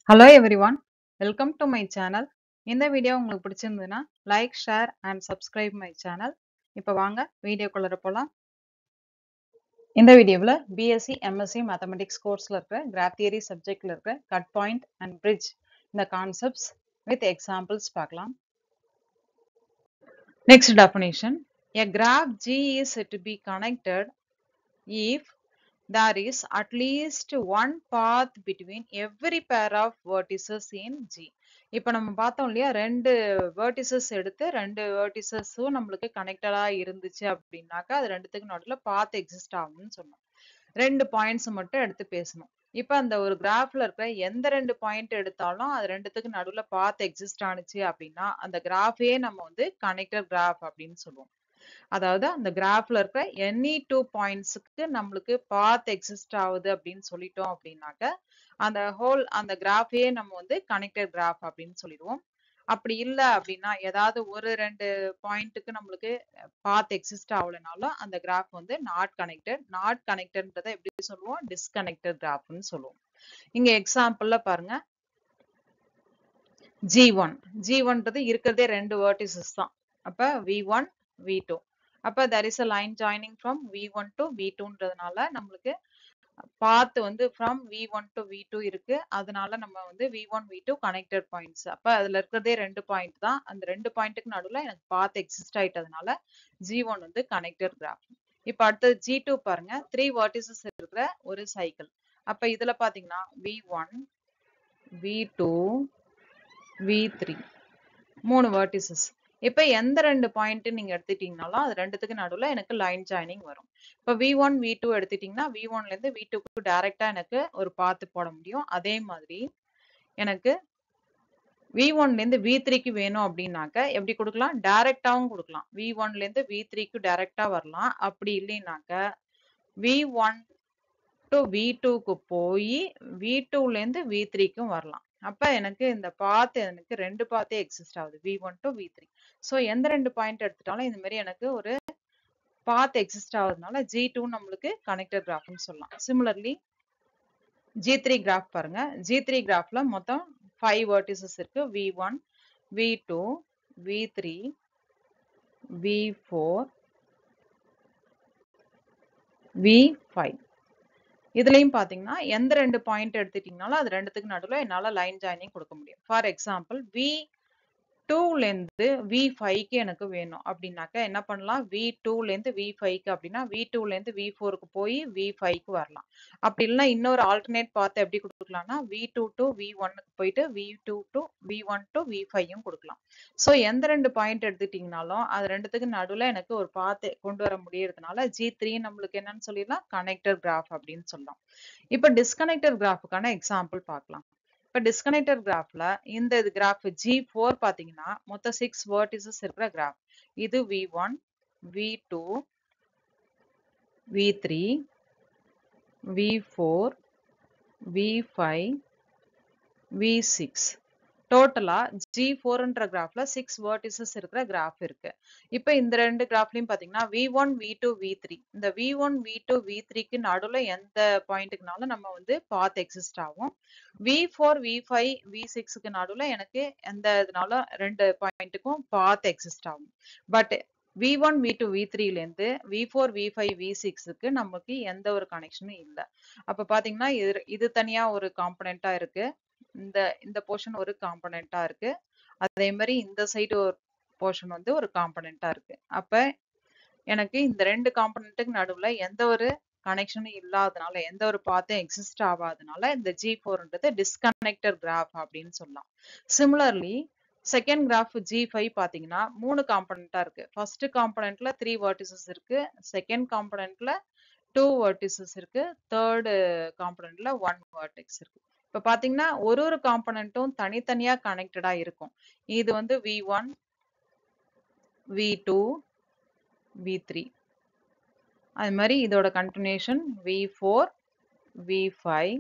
Hello everyone, welcome to my channel. இந்த video உங்களுக்கு பிடிச்சிருந்ததுன்னா like, share and subscribe my channel. இப்போ வாங்க வீடியோக்குள்ள போலாம். இந்த வீடியோவில் பிஎஸ்சி எம்எஸ்சி மேத்தமெட்டிக்ஸ் கோர்ஸில் இருக்கிற கிராஃப் தியரி சப்ஜெக்டில் இருக்கிற கட் பாயிண்ட் அண்ட் பிரிட்ஜ் இந்த கான்செப்ட்ஸ் வித் எக்ஸாம்பிள்ஸ் பார்க்கலாம். Next definition, a graph G is said to be connected if there is at least one path between every pair of vertices in G. இப்போ நம்ம பார்த்தோம் இல்லையா, ரெண்டு vertices எடுத்து ரெண்டு verticesம் நம்மளுக்கு கனெக்டடா இருந்துச்சு அப்படின்னாக்கா அது ரெண்டுத்துக்கு நடுவில் பாத் எக்ஸிஸ்ட் ஆகும்னு சொன்னோம். ரெண்டு பாயிண்ட்ஸ் மட்டும் எடுத்து பேசணும். இப்போ அந்த ஒரு கிராஃப்ல இருக்கிற எந்த ரெண்டு பாயிண்ட் எடுத்தாலும் அது ரெண்டுத்துக்கு நடுவில் பாத் எக்ஸிஸ்ட் ஆனிச்சு அப்படின்னா அந்த கிராஃபே நம்ம வந்து கனெக்டட் கிராஃப் அப்படின்னு சொல்லுவோம். அதாவது அந்த கிராஃப்ல இருக்க எனி டூ பாயிண்ட்ஸ்க்கு நம்மளுக்கு பாத் எக்ஸிஸ்ட் ஆகுது அப்படின்னு சொல்லிட்டோம் அப்படின்னாக்க அந்த கிராஃபையே நம்ம வந்து கனெக்டட் கிராஃப் அப்படின்னு சொல்லிடுவோம். அப்படி இல்லை அப்படின்னா ஏதாவது ஒரு ரெண்டு பாயிண்ட்டுக்கு நம்மளுக்கு பாத் எக்ஸிஸ்ட் ஆகலைனாலும் அந்த கிராஃப் வந்து நாட் கனெக்டட்ன்றதை எப்படி சொல்லுவோம், டிஸ்கனெக்டட் கிராஃப்னு சொல்லுவோம். இங்க எக்ஸாம்பிள்ல பாருங்க, G1ன்றது இருக்கிறதே ரெண்டு வெர்டிசஸ் தான். அப்ப V1 V2. அப்ப there is a line joining from V1 to V2ன்றதுனால நம்மளுக்கு பாத் வந்து from V1 to V2 இருக்கு. அதனால நம்ம வந்து V1 V2 கனெக்டட் பாயிண்ட்ஸ். அப்ப அதுல இருக்கிறதே ரெண்டு பாயிண்ட் தான். அந்த ரெண்டு பாயிண்ட்டுக்கு நடுவுல எனக்கு பாத் எக்ஸிஸ்ட் ஆயிட்டதுனால G1 வந்து கனெக்டட் கிராஃப். இப்ப அடுத்தது G2 பாருங்க, 3 வெர்டிசஸ் இருக்கிற ஒரு சைக்கிள். அப்ப இதுல பாத்தீங்கன்னா V1 V2 V3 மூணு வெர்டிசஸ். இப்ப எந்த ரெண்டு பாயிண்ட் நீங்க எடுத்துட்டீங்கனாலும் அது ரெண்டுத்துக்கு நடுவுல எனக்கு லைன் ஜாயினிங் வரும். இப்ப V1 V2 எடுத்துட்டீங்கன்னா V1ல இருந்து V2க்கு டைரக்டா எனக்கு ஒரு பாத்து போட முடியும். அதே மாதிரி எனக்கு V1ல இருந்து V3க்கு வேணும் அப்படின்னாக்க எப்படி கொடுக்கலாம், டைரக்டாவும் கொடுக்கலாம். V1ல இருந்து V3க்கு டைரக்டா வரலாம். அப்படி இல்லைனாக்க V1 to V2க்கு போய் V2ல இருந்து V3க்கும் வரலாம். அப்ப எனக்கு இந்த பாத் எனக்கு ரெண்டு பாத்தே எக்ஸிஸ்ட் ஆகுது, V1 to V3. சோ எந்த ரெண்டு பாயிண்ட் எடுத்துட்டாலும் இந்த மாதிரி எனக்கு ஒரு பாத் எக்ஸிஸ்ட் ஆகுறதுனால G2 நம்மளுக்கு கனெக்டட் கிராஃப்னு சொல்லலாம். சிமிலர்லி G3 கிராஃப் பாருங்க, G3 கிராஃப்ல மொத்தம் 5 வெர்டிசஸ் இருக்கு. V1 V2 V3 V4 V5. இதுலயும் பாத்தீங்கன்னா எந்த ரெண்டு பாயிண்ட் எடுத்துட்டீங்கனாலும் அது ரெண்டுத்துக்கு நடுவுல என்னால லைன் ஜாயினிங் கொடுக்க முடியும். ஃபார் எக்ஸாம்பிள் V2ல இருந்து V5க்கு எனக்கு வேணும் அப்படின்னாக்க என்ன பண்ணலாம், V2ல இருந்து V5க்கு அப்படின்னா V2ல இருந்து V4க்கு போய் V5க்கு வரலாம். அப்படி இல்லைன்னா இன்னொரு ஆல்டர்னேட் பார்த்து எப்படி கொடுக்கலாம்னா V2 to V1க்கு போயிட்டு V2 to V1 to V5யும் கொடுக்கலாம். சோ எந்த ரெண்டு பாயிண்ட் எடுத்துட்டீங்கனாலும் அது ரெண்டுத்துக்கு நடுவுல எனக்கு ஒரு பாத்து கொண்டு வர முடியறதுனால G3 நம்மளுக்கு என்னன்னு சொல்லிடலாம், கனெக்டட் கிராஃப் அப்படின்னு சொல்லலாம். இப்ப டிஸ்கனெக்டட் கிராஃபுக்கான எக்ஸாம்பிள் பார்க்கலாம். இப்ப டிஸ்கனெக்டட் கிராஃப்ல இந்த கிராஃப் G4 பாத்தீங்கன்னா மொத்தம் 6 வெர்டிசஸ் இருக்கிற கிராஃப். இது V1 V2 V3 V4 V5 V6. டோட்டலா G4ன்ற கிராஃப்ல 6 வெர்டிசஸ் இருக்கிற கிராஃப் இருக்கு. இப்ப இந்த ரெண்டு கிராஃப்லயும் பாத்தீங்கன்னா V1 V2 V3, இந்த V1 V2 V3க்கு நடுவுல எந்த பாயிண்ட்டுக்குனாலும் நம்ம வந்து பாத் எக்ஸிஸ்ட் ஆகும். V4 V5 V6க்கு நடுவுல எனக்கு எந்த இதனால ரெண்டு பாயிண்ட்டுக்கும் பாத் எக்ஸிஸ்ட் ஆகும். பட் V1 V2 V3ல இருந்து V4 V5 V6க்கு நமக்கு எந்த ஒரு கனெக்ஷனும் இல்லை. அப்ப பாத்தீங்கன்னா இது தனியா ஒரு காம்பனண்டா இருக்கு, இந்த போர்ஷன் ஒரு காம்பனண்டா இருக்கு, அதே மாதிரி இந்த சைடு ஒரு போர்ஷன் வந்து ஒரு காம்பனண்டா இருக்கு. அப்ப எனக்கு இந்த ரெண்டு காம்பனண்ட்டுக்கு நடுவுல எந்த ஒரு கனெக்ஷனும் இல்லாதனால எந்த ஒரு பாத்தும் எக்ஸிஸ்ட் ஆகாதனால இந்த G4ன்றது டிஸ்கனெக்டட் கிராஃப் அப்படின்னு சொல்லலாம். சிமிலர்லி செகண்ட் கிராஃப் G5 பாத்தீங்கன்னா மூணு காம்பனண்டா இருக்கு. ஃபர்ஸ்ட் காம்பனண்ட்ல 3 வெர்டிசஸ் இருக்கு, செகண்ட் காம்பனண்ட்ல 2 வெர்டிசஸ் இருக்கு, தேர்ட் காம்பனண்ட்ல 1 வெர்டெக்ஸ் இருக்கு. இப்ப பாத்தீங்கன்னா ஒரு காம்பனண்ட்டும் தனித்தனியா கனெக்டடா இருக்கும். இது வந்து V1 V2 V3. அது மாதிரி இதோட continuation V4 V5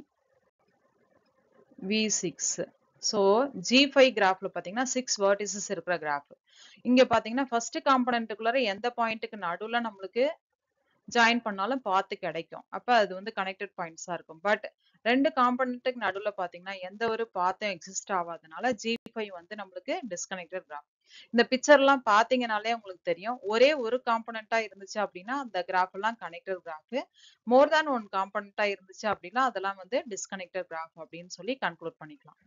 V6. So G5 கிராஃப்ல பாத்தீங்கன்னா 6 வெர்டிசஸ் இருக்கிற கிராஃப். இங்க பாத்தீங்கன்னா ஃபர்ஸ்ட் காம்பனண்ட்டுக்குள்ளார எந்த பாயிண்ட்டுக்கு நடுவுல நம்மளுக்கு ஜாயின் பண்ணாலும் பாத்து கிடைக்கும். அப்ப அது வந்து கனெக்டட் பாயிண்ட்ஸா இருக்கும். பட் 2 காம்போனன்ட்க்கு நடுவுல பாத்தீங்கன்னா எந்த ஒரு பாத்தும் எக்ஸிஸ்ட் ஆகாதனால G5 வந்து நம்மளுக்கு டிஸ்கனெக்டட் கிராஃப். இந்த பிக்சர்லாம் பாத்தீங்கனாலே உங்களுக்கு தெரியும். ஒரே ஒரு காம்போனன்ட்டா இருந்துச்சு அப்படின்னா அந்த கிராஃப் எல்லாம் கனெக்டட் கிராஃப். மோர் தேன் ஒன் காம்போனன்ட்டா இருந்துச்சு அப்படின்னா அதெல்லாம் வந்து டிஸ்கனெக்டட் கிராஃப் அப்படின்னு சொல்லி கன்க்ளூட் பண்ணிக்கலாம்.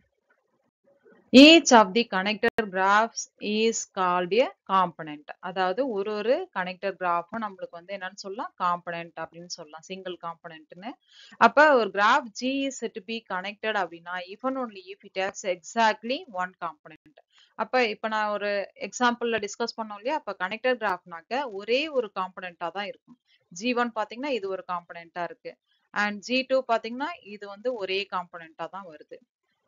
Each of the connected graphs is called a component. அதாவது ஒரு connected graph நம்மளுக்கு வந்து என்னன்னு சொல்லலாம் component அப்படின்னு சொல்லலாம். single componentன்னு. அப்ப ஒரு graph G is to be connected அப்படின்னா if and only if it has exactly one component. அப்ப இப்ப நான் ஒரு எக்ஸாம்பிள்ல டிஸ்கஸ் பண்ணோம் இல்லையா? அப்ப connected graphனாக்க ஒரே ஒரு காம்பனண்டா தான் இருக்கும். G1 பாத்தீங்கன்னா இது ஒரு காம்பனண்டா இருக்கு. and G2 பாத்தீங்கன்னா இது வந்து ஒரே காம்பனண்டா தான் வருது.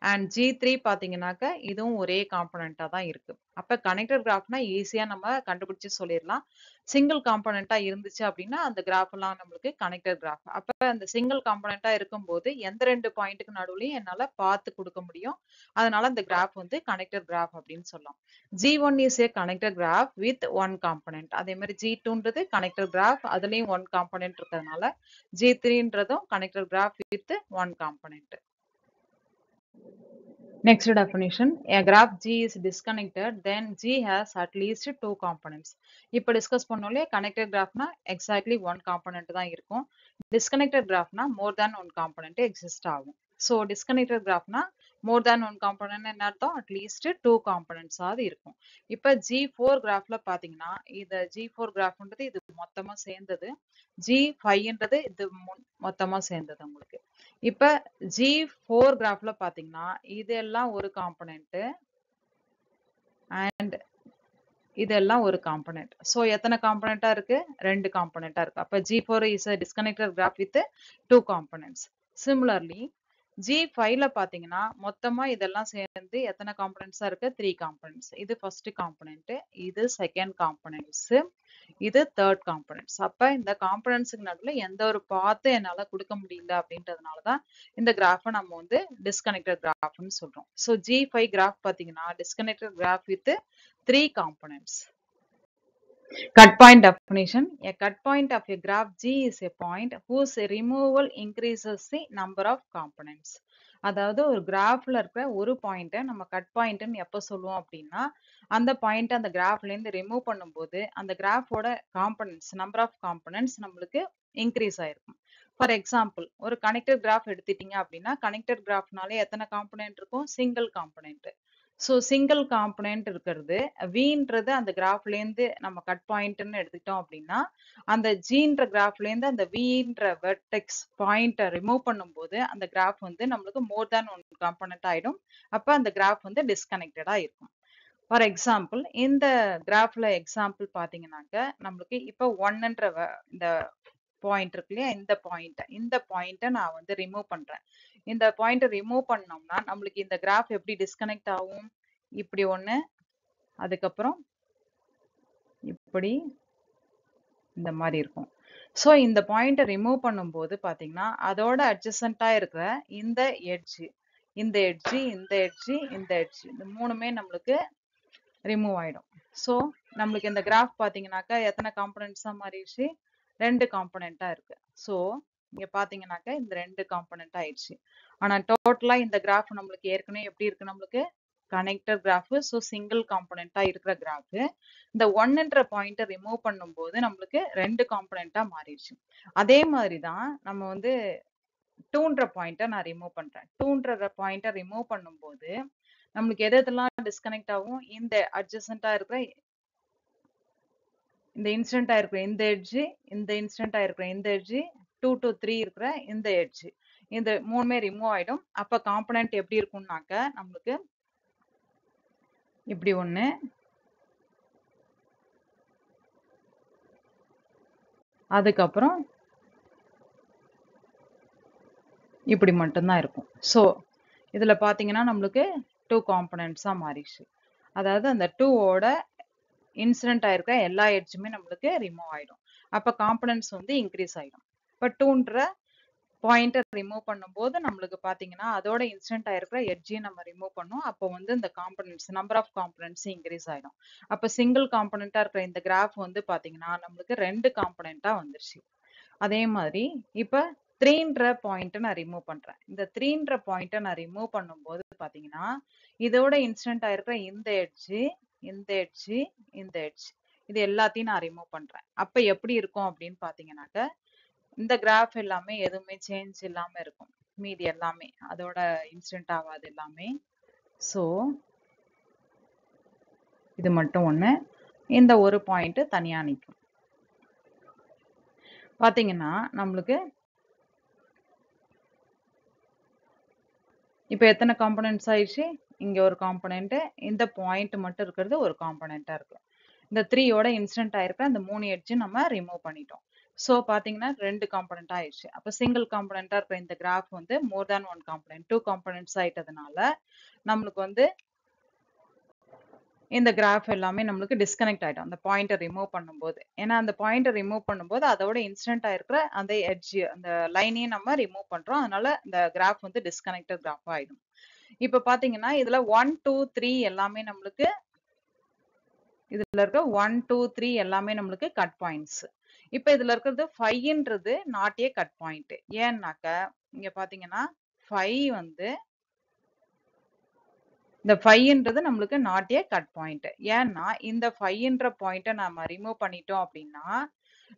and G3 பாத்தீங்கன்னாக்க இதுவும் ஒரே காம்பனண்டா தான் இருக்கு. அப்ப கனெக்டட் கிராஃப்னா ஈஸியா நம்ம கண்டுபிடிச்சு சொல்லிடலாம். சிங்கிள் காம்பனண்டா இருந்துச்சு அப்படின்னா அந்த கிராஃப் எல்லாம் நம்மளுக்கு கனெக்டட் கிராஃப். அப்ப அந்த சிங்கிள் காம்பனண்டா இருக்கும்போது எந்த ரெண்டு பாயிண்ட்டுக்கு நடுவுலயும் என்னால பார்த்து கொடுக்க முடியும். அதனால அந்த கிராஃப் வந்து கனெக்டட் கிராஃப் அப்படின்னு சொல்லலாம். G1 is a connected graph with one component. அதே மாதிரி G2ன்றது connected graph, அதுலயும் one component இருக்கிறதுனால G3ன்றதும் connected graph with one component. Next definition, a graph G is disconnected, then G has at least two components. இப்போ discuss பண்ணோம் இல்லையா connected graphனா exactly one component தான் இருக்கும். Disconnected graphனா more than one component exist ஆகும். So disconnected graphனா more than one component என்ன அர்த்தம்? At least two components ஆது இருக்கும். இப்போ G4 graphல பாத்தீங்கன்னா இது G4 graphன்றது இது மொத்தமா சேர்ந்தது. G5ன்றது இது மொத்தமா சேர்ந்தது உங்களுக்கு. இப்ப G4 கிராஃப்ல பாத்தீங்கன்னா இதெல்லாம் ஒரு காம்பனன்ட் அண்ட் இதெல்லாம் ஒரு காம்பனன்ட். சோ எத்தனை காம்பனண்டா இருக்கு? ரெண்டு காம்பனண்டா இருக்கு. அப்ப G4 is a disconnected graph with two components. Similarly, G5ல பாத்தீங்கன்னா மொத்தமா இதெல்லாம் சேர்ந்து எத்தனை காம்பனன்ட்ஸா இருக்கு? 3 காம்பனன்ட்ஸ். இது ஃபர்ஸ்ட் காம்பனன்ட், இது செகண்ட் காம்பனன்ட்ஸ், இது தேர்ட் காம்பனன்ட்ஸ். அப்ப இந்த காம்பனன்ட்ஸ்க்கு நடுவுல எந்த ஒரு பாத்து என்னால கொடுக்க முடியல அப்படின்றதுனால தான் இந்த கிராஃபை நம்ம வந்து டிஸ்கனெக்டட் கிராஃப்னு சொல்றோம். சோ G5 கிராஃப் பாத்தீங்கன்னா disconnected graph with 3 components. Cut point definition. A cut point of a graph G is a point whose removal increases the number of components. அதாவது ஒரு கிராஃப்ல இருக்கிற ஒரு பாயிண்ட்டை நம்ம கட் பாயிண்ட்னு எப்போ சொல்லுவோம் அப்படின்னா அந்த பாயிண்ட் அந்த கிராஃப்ல இருந்து ரிமூவ் பண்ணும்போது அந்த கிராஃபோட காம்பனன்ட்ஸ் நம்பர் ஆஃப் காம்பனன்ட்ஸ் நம்மளுக்கு இன்க்ரீஸ் ஆயிருக்கும். ஃபார் எக்ஸாம்பிள் ஒரு கனெக்டட் கிராஃப் எடுத்துட்டீங்க அப்படின்னா கனெக்டட் கிராஃப்னாலே எத்தனை காம்பனன்ட் இருக்கும்? Single component. So single component இருக்கிறது வின்றது அந்த கிராஃப்ல இருந்து நம்ம கட் பாயிண்ட்னு எடுத்துக்கிட்டோம் அப்படின்னா அந்த ஜீன்ற கிராஃப்ல இருந்து அந்த வின்ற வெர்டெக்ஸ் பாயிண்ட்டை ரிமூவ் பண்ணும்போது அந்த கிராஃப் வந்து நம்மளுக்கு மோர் தேன் ஒன் காம்பனன்ட் ஆயிடும். அப்ப அந்த கிராஃப் வந்து டிஸ்கனெக்டடா இருக்கும். ஃபார் எக்ஸாம்பிள் இந்த கிராஃப்ல எக்ஸாம்பிள் பாத்தீங்கன்னாக்க நம்மளுக்கு இப்போ ஒன்னுன்ற இந்த பாயிண்ட் இருக்கு இல்லையா? இந்த பாயிண்ட்டை நான் வந்து ரிமூவ் பண்றேன். இந்த பாயிண்ட்டை ரிமூவ் பண்ணோம்னா நம்மளுக்கு இந்த கிராஃப் எப்படி டிஸ்கனெக்ட் ஆகும்? இப்படி ஒண்ணு, அதுக்கப்புறம் இப்படி இந்த மாதிரி இருக்கும். சோ இந்த பாயிண்ட்டை ரிமூவ் பண்ணும்போது பாத்தீங்கன்னா அதோட அட்ஜசன்டா இருக்கிற இந்த எட்ஜ், இந்த எட்ஜ், இந்த எட்ஜ், இந்த எட்ஜ், இந்த மூணுமே நம்மளுக்கு ரிமூவ் ஆயிடும். சோ நம்மளுக்கு இந்த கிராஃப் பாத்தீங்கன்னாக்கா எத்தனை காம்பனன்ட்ஸா மாறிடுச்சு? ரெண்டு காம்பனண்டா இருக்கு. சோ இங்க பாத்தீங்கன்னாக்க இந்த ரெண்டு காம்பனண்ட் ஆயிடுச்சு. ஆனா டோட்டலா இந்த கிராஃப் நம்மளுக்கு ஏற்கனவே எப்படி இருக்கு? நம்மளுக்கு கனெக்டட் கிராஃப். சோ சிங்கிள் காம்பனண்டா இருக்கிற கிராஃப் இந்த ஒன்னுன்ற பாயிண்ட்டை ரிமூவ் பண்ணும்போது நம்மளுக்கு ரெண்டு காம்பனண்டா மாறிடுச்சு. அதே மாதிரிதான் நம்ம வந்து டூன்ற பாயிண்ட்டை நான் ரிமூவ் பண்றேன். டூன்ற பாயிண்ட்டை ரிமூவ் பண்ணும்போது நம்மளுக்கு எதெல்லாம் டிஸ்கனெக்ட் ஆகும்? இந்த அட்ஜசன்டா இருக்கிற இந்த இன்சிடென்டா இருக்கிற இந்த எட்ஜ், இந்த இன்சிடென்டா இருக்கிற இந்த எட்ஜ், 2 to 3 இருக்கிற இந்த எட்ஜ், இந்த மூணுமே ரிமூவ் ஆயிடும். அப்ப காம்பனன்ட் எப்படி இருக்கும்னாக்க நம்மளுக்கு இப்படி ஒண்ணு, அதுக்கப்புறம் இப்படி மட்டும்தான் இருக்கும். சோ இதுல பாத்தீங்கன்னா நம்மளுக்கு 2 காம்பனன்ட்ஸா மாறிடுச்சு. அதாவது அந்த 2ஓட இன்சிடென்ட் ஆயிருக்க எல்லா எட்ஜுமே நம்மளுக்கு ரிமூவ் ஆயிடும். அப்ப காம்பனன்ட்ஸ் வந்து இன்க்ரீஸ் ஆயிடும். இப்ப 2ன்ற பாயிண்ட்டை ரிமூவ் பண்ணும்போது நம்மளுக்கு பாத்தீங்கன்னா அதோட இன்சிடென்ட் ஆயிருக்கிற எட்ஜையும் நம்ம ரிமூவ் பண்ணோம். அப்போ வந்து இந்த components number of components increase ஆயிடும். அப்ப சிங்கிள் காம்பனண்டா இருக்கிற இந்த கிராஃப் வந்து பாத்தீங்கன்னா நம்மளுக்கு ரெண்டு காம்பனண்டா வந்துருச்சு. அதே மாதிரி இப்ப 3ன்ற பாயிண்ட் நான் ரிமூவ் பண்றேன். இந்த 3ன்ற பாயிண்ட்டை நான் ரிமூவ் பண்ணும்போது பாத்தீங்கன்னா இதோட இன்சிடென்ட் ஆயிருக்கிற இந்த எட்ஜ், இந்த எட்ஜ், இந்த எட்ஜ் இது எல்லாத்தையும் நான் ரிமூவ் பண்றேன். அப்ப எப்படி இருக்கும் அப்படின்னு பாத்தீங்கன்னாக்க இந்த கிராஃப் எல்லாமே எதுவுமே சேஞ்ச் இல்லாம இருக்கும். மீதி எல்லாமே அதோட இன்சிடென்ட் ஆகாது எல்லாமே. ஸோ இது மட்டும் ஒண்ணு. இந்த ஒரு பாயிண்ட் தனியா நிற்கும். பாத்தீங்கன்னா நம்மளுக்கு இப்போ எத்தனை காம்பனன்ட்ஸ் ஆயிடுச்சு? இங்க ஒரு காம்பனன்ட், இந்த பாயிண்ட் மட்டும் இருக்கிறது ஒரு காம்பனண்டா இருக்கு. இந்த 3யோட இன்சிடென்ட் ஆயிருக்க அந்த 3 எட்ஜ் நம்ம ரிமூவ் பண்ணிட்டோம். ஸோ பாத்தீங்கன்னா 2 காம்பனண்ட் ஆயிடுச்சு. அப்போ சிங்கிள் காம்பனண்டா இருக்கிற இந்த கிராஃப் வந்து மோர் தேன் 1 காம்பனண்ட் 2 காம்பனன்ட்ஸ் ஆயிட்டதுனால நம்மளுக்கு வந்து இந்த கிராஃப் எல்லாமே நம்மளுக்கு டிஸ்கனெக்ட் ஆயிடும் அந்த பாயிண்டை ரிமூவ் பண்ணும்போது. ஏன்னா அந்த பாயிண்டை ரிமூவ் பண்ணும்போது அதோட இன்சிடென்ட் ஆயிருக்கிற அந்த எட்ஜ் அந்த லைனையும் நம்ம ரிமூவ் பண்றோம். அதனால இந்த கிராஃப் வந்து டிஸ்கனெக்டட் கிராஃப் ஆயிடும். இப்ப பாத்தீங்கன்னா இதுல 1 2 3 எல்லாமே நம்மளுக்கு இதுல இருக்க 1 2 3 எல்லாமே நம்மளுக்கு கட் பாயிண்ட்ஸ். இப்ப இதுல இருக்கிறது 5ன்றது நாட் ஏ கட் பாயிண்ட். ஏன்னாக்க இங்க பாத்தீங்கன்னா 5 வந்து இந்த 5ன்றது நம்மளுக்கு நாட் ஏ கட் பாயிண்ட். ஏன்னா இந்த 5ன்ற பாயிண்ட்டை நாம ரிமூவ் பண்ணிட்டோம் அப்படின்னா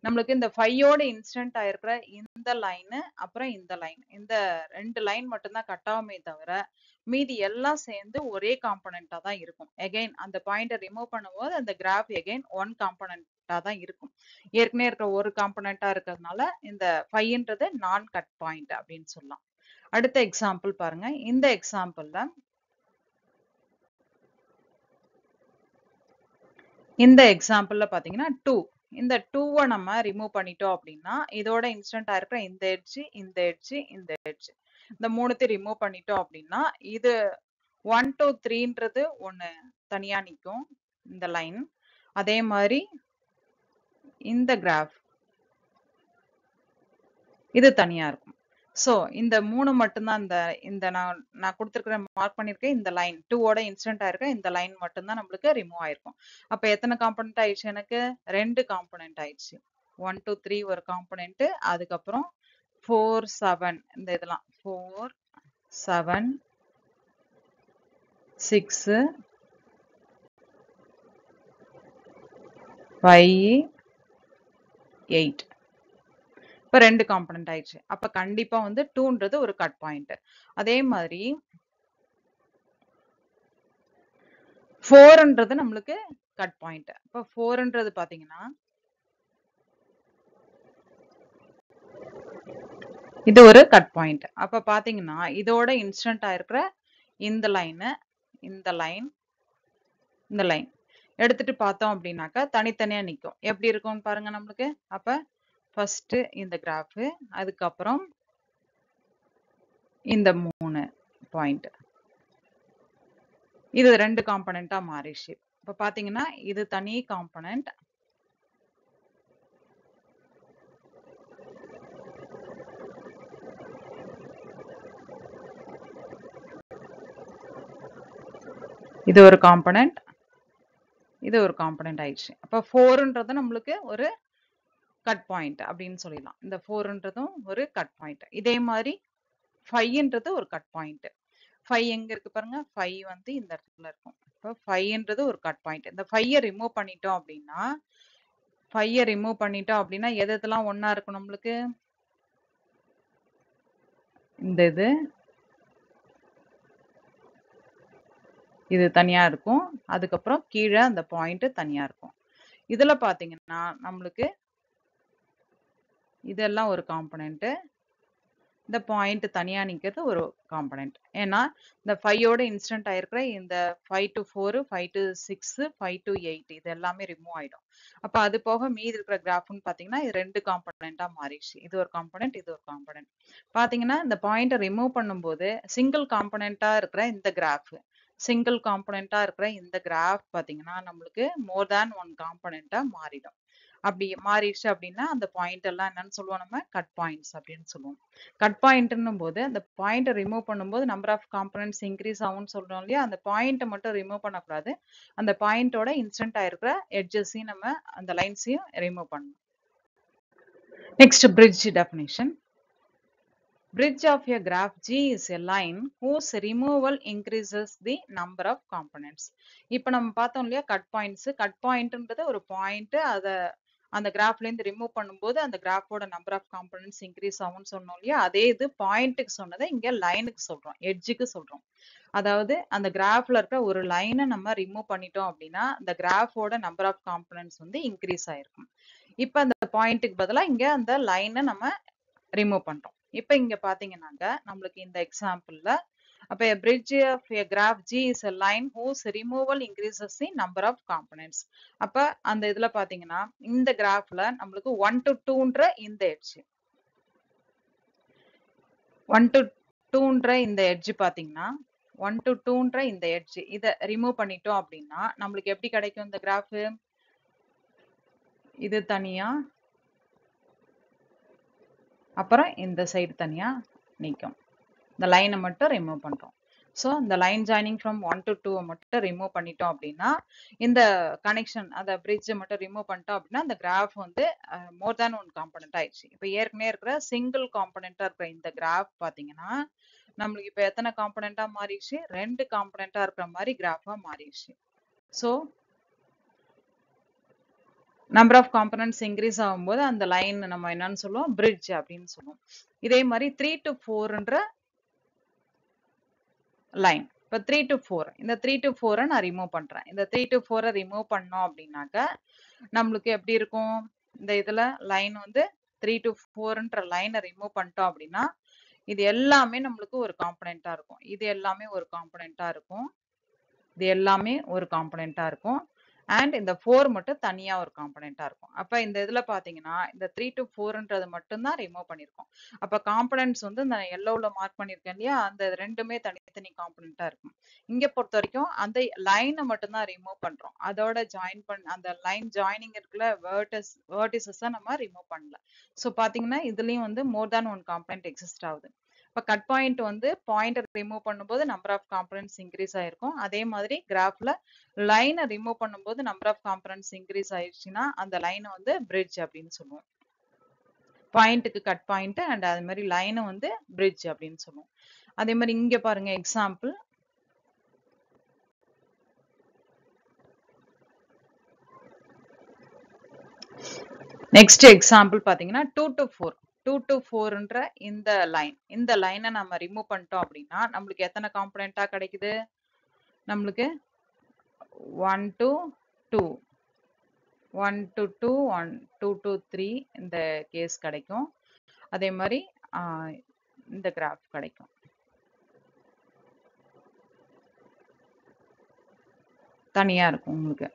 நம்மளுக்கு இந்த 5யோட இன்சிடென்ட் ஆயிருக்கிற இந்த லைன் அப்புறம் இந்த லைன் இந்த 2 லைன் மட்டும்தான் கட் ஆகுமே தவிர மீதி எல்லாம் சேர்ந்து ஒரே காம்பனண்டா தான் இருக்கும். எகைன் அந்த பாயிண்டை ரிமூவ் பண்ணும்போது அந்த கிராஃப் எகைன் 1 காம்பனண்டா தான் இருக்கும். ஏற்கனவே இருக்க ஒரு காம்பனண்டா இருக்கிறதுனால இந்த 5ன்றது நான் கட் பாயிண்ட் அப்படின்னு சொல்லலாம். அடுத்த எக்ஸாம்பிள் பாருங்க. இந்த எக்ஸாம்பிள்ல இந்த எக்ஸாம்பிள்ல பாத்தீங்கன்னா 2 இந்த 2வை நம்ம ரிமூவ் பண்ணிட்டோம் அப்படின்னா இதோட இன்சிடென்ட் ஆயிருக்கிற இந்த எட்ஜ், இந்த எட்ஜ், இந்த எட்ஜ் இந்த மூணுத்தையும் ரிமூவ் பண்ணிட்டோம் அப்படின்னா இது 1 2 3ன்றது ஒண்ணு தனியா நிக்கும் இந்த லைன். அதே மாதிரி இந்த கிராஃப் இது தனியா இருக்கும். சோ இந்த 3 மட்டும்தான் இந்த நான் கொடுத்திருக்கிற மார்க் பண்ணிருக்கேன் இந்த லைன் 2வோட இன்சிடென்ட் ஆயிருக்க இந்த லைன் மட்டும்தான் நம்மளுக்கு ரிமூவ் ஆயிருக்கும். அப்ப எத்தனை காம்பனண்ட் ஆயிடுச்சு? எனக்கு 2 காம்பனண்ட் ஆயிடுச்சு. 1 2 3 ஒரு காம்பனண்ட், அதுக்கப்புறம் 4 7 இந்த இதெல்லாம் 4 7 6 5 8 இப்ப 2 காம்பனண்ட் ஆயிடுச்சு. அப்ப கண்டிப்பா வந்து 2ன்றது ஒரு கட் பாயிண்ட். அதே மாதிரி 4ன்றது நம்மளுக்கு கட் பாயிண்ட். அப்ப 4ன்றது பாத்தீங்கன்னா இது ஒரு கட் பாயிண்ட். அப்ப பாத்தீங்கன்னா இதோட இன்சிடென்ட் ஆயிருக்கிற இந்த லைன், இந்த லைன், இந்த லைன் எடுத்துட்டு பார்த்தோம் அப்படின்னாக்கா தனித்தனியா நிக்கும். எப்படி இருக்கும்னு பாருங்க நம்மளுக்கு. அப்ப ஃபர்ஸ்ட் இந்த கிராஃப், அதுக்கப்புறம் இந்த 3 பாயிண்ட் இது 2 காம்பனண்டா மாறிடுச்சு. இப்ப பாத்தீங்கன்னா இது தனி காம்பனண்ட், இது ஒரு காம்பனண்ட், இது ஒரு காம்பனண்ட் ஆயிடுச்சு. அப்ப 4ன்றது நம்மளுக்கு ஒரு கட் பாயிண்ட் அப்படின்னு சொல்லிடலாம். இந்த 4ன்றதும் ஒரு கட் பாயிண்ட். இதே மாதிரி 5ன்றது ஒரு கட் பாயிண்ட். 5 எங்க இருக்கு பாருங்க. 5 வந்து இந்த இடத்துல இருக்கும். இப்போ 5ன்றது ஒரு கட் பாயிண்ட். இந்த 5ஐ ரிமூவ் பண்ணிட்டோம் அப்படின்னா 5ஐ ரிமூவ் பண்ணிட்டோம் அப்படின்னா எது எதெல்லாம் ஒண்ணா இருக்கும் நம்மளுக்கு? இந்த இது தனியா இருக்கும். அதுக்கப்புறம் கீழே அந்த பாயிண்ட் தனியா இருக்கும். இதுல பாத்தீங்கன்னா நம்மளுக்கு இதெல்லாம் ஒரு காம்பனண்ட், இந்த பாயிண்ட் தனியா நிக்கிறது ஒரு காம்பனண்ட். ஏன்னா இந்த 5யோட இன்சிடென்ட் ஆயிருக்கிற இந்த 5 to 4 5 to 6 5 to 8 இது எல்லாமே ரிமூவ் ஆயிடும். அப்ப அது போக மீதி இருக்கிற கிராஃப்னு பாத்தீங்கன்னா இது 2 காம்பனண்டா மாறிடுச்சு. இது ஒரு காம்பனண்ட், இது ஒரு காம்பனண்ட். பாத்தீங்கன்னா இந்த பாயிண்ட ரிமூவ் பண்ணும்போது சிங்கிள் காம்பனண்டா இருக்கிற இந்த கிராஃப், சிங்கிள் காம்பனண்டா இருக்கிற இந்த கிராஃப் பாத்தீங்கன்னா நம்மளுக்கு மோர் தேன் 1 காம்பனண்டா மாறிடும். அப்படி மாறிடுச்சு அப்படின்னா அந்த பாயிண்ட் எல்லாம் என்னன்னு சொல்லுவோம்? நம்ம கட் பாயிண்ட்ஸ் அப்படின்னு சொல்லுவோம். கட் பாயிண்ட்னும் போது அந்த பாயிண்ட்டை ரிமூவ் பண்ணும்போது நம்பர் ஆஃப் காம்பனன்ட்ஸ் இன்க்ரீஸ் ஆகும்னு சொல்றோம் இல்லையா? அந்த பாயிண்ட்டை மட்டும் ரிமூவ் பண்ணக்கூடாது. அந்த பாயிண்டோட இன்சிடென்ட் ஆயிருக்கிற எட்ஜஸையும் நம்ம அந்த லைன்ஸையும் ரிமூவ் பண்ணணும். Next, bridge definition. Bridge of a graph G is a line whose removal increases the number of components. இப்போ நம்ம பார்த்தோம் இல்லையா கட் பாயிண்ட்ஸ். கட் பாயிண்ட்ன்றது ஒரு பாயிண்ட், அதை அந்த கிராஃப்ல இருந்து ரிமூவ் பண்ணும்போது அந்த கிராஃபோட நம்பர் ஆஃப் காம்பனன்ட்ஸ் இன்க்ரீஸ் ஆகும்னு சொன்னோம் இல்லையா. அதே இது பாயிண்ட்டுக்கு சொன்னதை இங்க லைனுக்கு சொல்றோம், எட்ஜுக்கு சொல்றோம். அதாவது அந்த கிராஃப்ல இருக்க ஒரு லைனை நம்ம ரிமூவ் பண்ணிட்டோம் அப்படின்னா அந்த கிராஃபோட நம்பர் ஆஃப் காம்பனன்ட்ஸ் வந்து இன்க்ரீஸ் ஆயிருக்கும். இப்போ அந்த பாயிண்ட்டுக்கு பதிலா இங்க அந்த லைனை நம்ம ரிமூவ் பண்றோம். இப்போ இங்க பாத்தீங்கன்னாக்க நம்மளுக்கு இந்த எக்ஸாம்பிள்ல அப்ப a bridge of a graph G is a line whose removal increases the number of components. அப்ப அந்த இதுல பாத்தீங்கன்னா இந்த கிராஃப்ல நம்மளுக்கு 1 to 2ன்ற இந்த எட்ஜ் 1 to 2ன்ற இந்த எட்ஜ் பாத்தீங்கன்னா 1 to 2ன்ற இந்த எட்ஜ் இத ரிமூவ் பண்ணிட்டோம் அப்படின்னா நம்மளுக்கு எப்படி கிடைக்கும் இந்த கிராஃப்? இது தனியா அப்புறம் இந்த சைடு தனியா நிற்கும். இந்த லைனை மட்டும் ரிமூவ் பண்றோம். ஸோ இந்த லைன் ஜாயினிங் ஃப்ரம் 1 to 2 மட்டும் ரிமூவ் பண்ணிட்டோம் அப்படின்னா இந்த கனெக்ஷன் அந்த பிரிட்ஜை மட்டும் ரிமூவ் பண்ணிட்டோம் அப்படின்னா அந்த கிராஃப் வந்து மோர் தேன் ஒன் காம்பனண்ட் ஆயிடுச்சு. இப்போ ஏற்கனவே இருக்கிற சிங்கிள் காம்பனண்டா இருக்கிற இந்த கிராஃப் பார்த்தீங்கன்னா நம்மளுக்கு இப்போ எத்தனை காம்பனண்டா மாறிடுச்சு? 2 காம்பனண்டா இருக்கிற மாதிரி கிராஃபா மாறிடுச்சு. So number of components increase ஆகும்போது அந்த லைன் நம்ம என்னன்னு சொல்லுவோம்? பிரிட்ஜ் அப்படின்னு சொல்லுவோம். இதே மாதிரி 3 to 4ன்ற லைன். இப்போ 3 to 4 இந்த 3 to 4 நான் ரிமூவ் பண்றேன். இந்த 3 to 4 ரிமூவ் பண்ணோம் அப்படின்னாக்க நம்மளுக்கு எப்படி இருக்கும்? இந்த இதுல லைன் வந்து 3 to 4ன்ற லைனை ரிமூவ் பண்ணிட்டோம் அப்படின்னா இது எல்லாமே நம்மளுக்கு ஒரு காம்பனண்டா இருக்கும். இது எல்லாமே ஒரு காம்பனண்டா இருக்கும். இது எல்லாமே ஒரு காம்பனண்டா இருக்கும். அண்ட் இந்த 4 மட்டும் தனியா ஒரு காம்பனண்டா இருக்கும். அப்ப இந்த இதுல பாத்தீங்கன்னா இந்த 3 to 4ன்றது மட்டும் தான் ரிமூவ் பண்ணிருக்கோம். அப்ப காம்பனன்ட்ஸ் வந்து நான் yellowல மார்க் பண்ணிருக்கேன் இல்லையா, அந்த ரெண்டுமே தனித்தனி காம்பனண்டா இருக்கும். இங்க பொறுத்த வரைக்கும் அந்த லைனை மட்டும் தான் ரிமூவ் பண்றோம். அதோட ஜாயின் அந்த லைன் ஜாயினிங் இருக்குல்ல வேர்டிசஸ் நம்ம ரிமூவ் பண்ணல. ஸோ பாத்தீங்கன்னா இதுலயும் வந்து மோர் தேன் ஒன் காம்பனண்ட் எக்ஸிஸ்ட் ஆகுது. இப்போ கட் பாயிண்ட் வந்து பாயிண்டர் ரிமூவ் பண்ணும்போது நம்பர் ஆஃப் காம்பனன்ட்ஸ் இன்க்ரீஸ் ஆயிருக்கும். அதே மாதிரி கிராஃப்ல லைனை ரிமூவ் பண்ணும்போது நம்பர் ஆஃப் காம்பனன்ட்ஸ் இன்க்ரீஸ் ஆயிடுச்சுன்னா அந்த லைனை வந்து பிரிட்ஜ் அப்படின்னு சொல்லுவோம். பாயிண்ட்டுக்கு கட் பாயிண்ட் அண்ட் அது மாதிரி லைனை வந்து பிரிட்ஜ் அப்படின்னு சொல்லுவோம். அதே மாதிரி இங்க பாருங்க எக்ஸாம்பிள். நெக்ஸ்ட் எக்ஸாம்பிள் பாத்தீங்கன்னா 2 to 4 2 to 4ன்ற இந்த லைனை நம்ம ரிமூவ் பண்ணிட்டோம் அப்படின்னா நம்மளுக்கு எத்தனை காம்பனண்டா கிடைக்குது? நம்மளுக்கு 1 to 2 1 to 2 1 2 to 3 இந்த கேஸ் கிடைக்கும். அதே மாதிரி இந்த கிராஃப் கிடைக்கும். தனியா இருக்கும் உங்களுக்கு.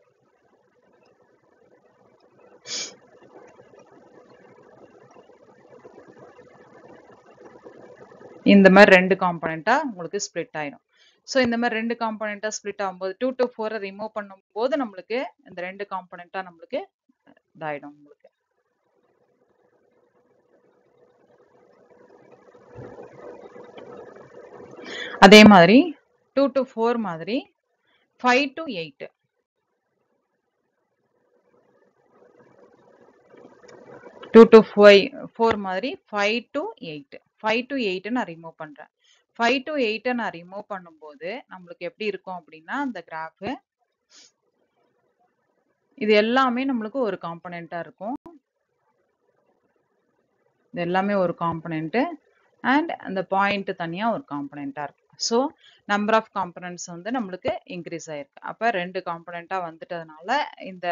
இந்த மாதிரி 2 காம்பனண்டா உங்களுக்கு ஸ்ப்ளிட் ஆயிடும். ஸோ இந்த மாதிரி 2 காம்பனண்டா ஸ்ப்ளிட் ஆகும்போது 2 to 4 ரிமூவ் பண்ணும்போது நம்மளுக்கு இந்த 2 காம்பனண்டா நம்மளுக்கு இதாயிடும் உங்களுக்கு. அதே மாதிரி 2 to 4 மாதிரி 5 to 8 2 to 4 மாதிரி 5 to 8 5 to 8 நான் ரிமூவ் பண்றேன். 5 to 8 நான் ரிமூவ் பண்ணும்போது நம்மளுக்கு எப்படி இருக்கும் அப்படின்னா அந்த கிராஃப் இது எல்லாமே நம்மளுக்கு ஒரு காம்பனண்டா இருக்கும். இது எல்லாமே ஒரு காம்பனண்ட் அண்ட் அந்த பாயிண்ட் தனியா ஒரு காம்பனண்டா இருக்கும். ஸோ நம்பர் ஆஃப் காம்பனன்ட்ஸ் வந்து நம்மளுக்கு இன்க்ரீஸ் ஆயிருக்கு. அப்ப 2 காம்பனண்டா வந்துட்டதுனால இந்த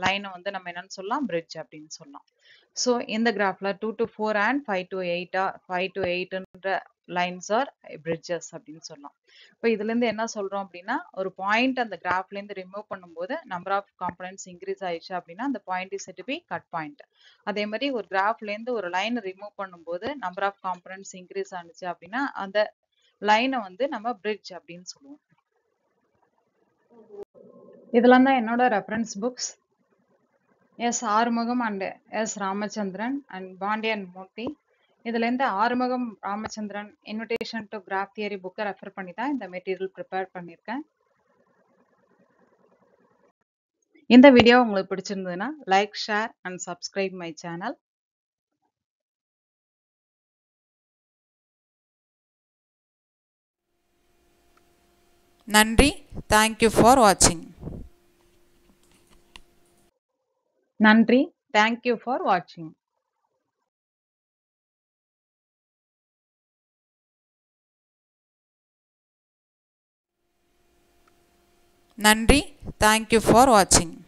லைனை வந்து நம்ம என்னன்னு சொல்லலாம்? பிரிட்ஜ் அப்படின்னு சொல்லலாம். ஸோ இந்த கிராஃப்ல 2 to 4 and 5 to 8ன்ற லைன்ஸ் ஆர் பிரிட்ஜஸ் அப்படின்னு சொல்லலாம். இப்போ இதுல இருந்து என்ன சொல்றோம் அப்படின்னா ஒரு பாயிண்ட் அந்த கிராஃப்ல இருந்து ரிமூவ் பண்ணும்போது நம்பர் ஆஃப் காம்பனன்ட்ஸ் இன்க்ரீஸ் ஆயிடுச்சு அப்படின்னா அந்த point is set to be cut point. அதே மாதிரி ஒரு கிராஃப்ல இருந்து ஒரு லைன் ரிமூவ் பண்ணும்போது நம்பர் ஆஃப் காம்பனன்ட்ஸ் இன்க்ரீஸ் ஆனிச்சு அப்படின்னா அந்த லைனை வந்து நம்ம பிரிட்ஜ் அப்படின்னு சொல்லுவோம். இதெல்லாம் தான் என்னோட reference books. S Arumugam and S Ramachandran and Pandey and Murthy. இதுலேருந்து Arumugam Ramachandran invitation to graph theory புக்கை ரெஃபர் பண்ணி தான் இந்த மெட்டீரியல் ப்ரிப்பேர் பண்ணியிருக்கேன். இந்த வீடியோ உங்களுக்கு பிடிச்சிருந்ததுன்னா like, share and subscribe my channel. நன்றி. Thank you for watching. நன்றி. Thank you for watching. நன்றி. Thank you for watching.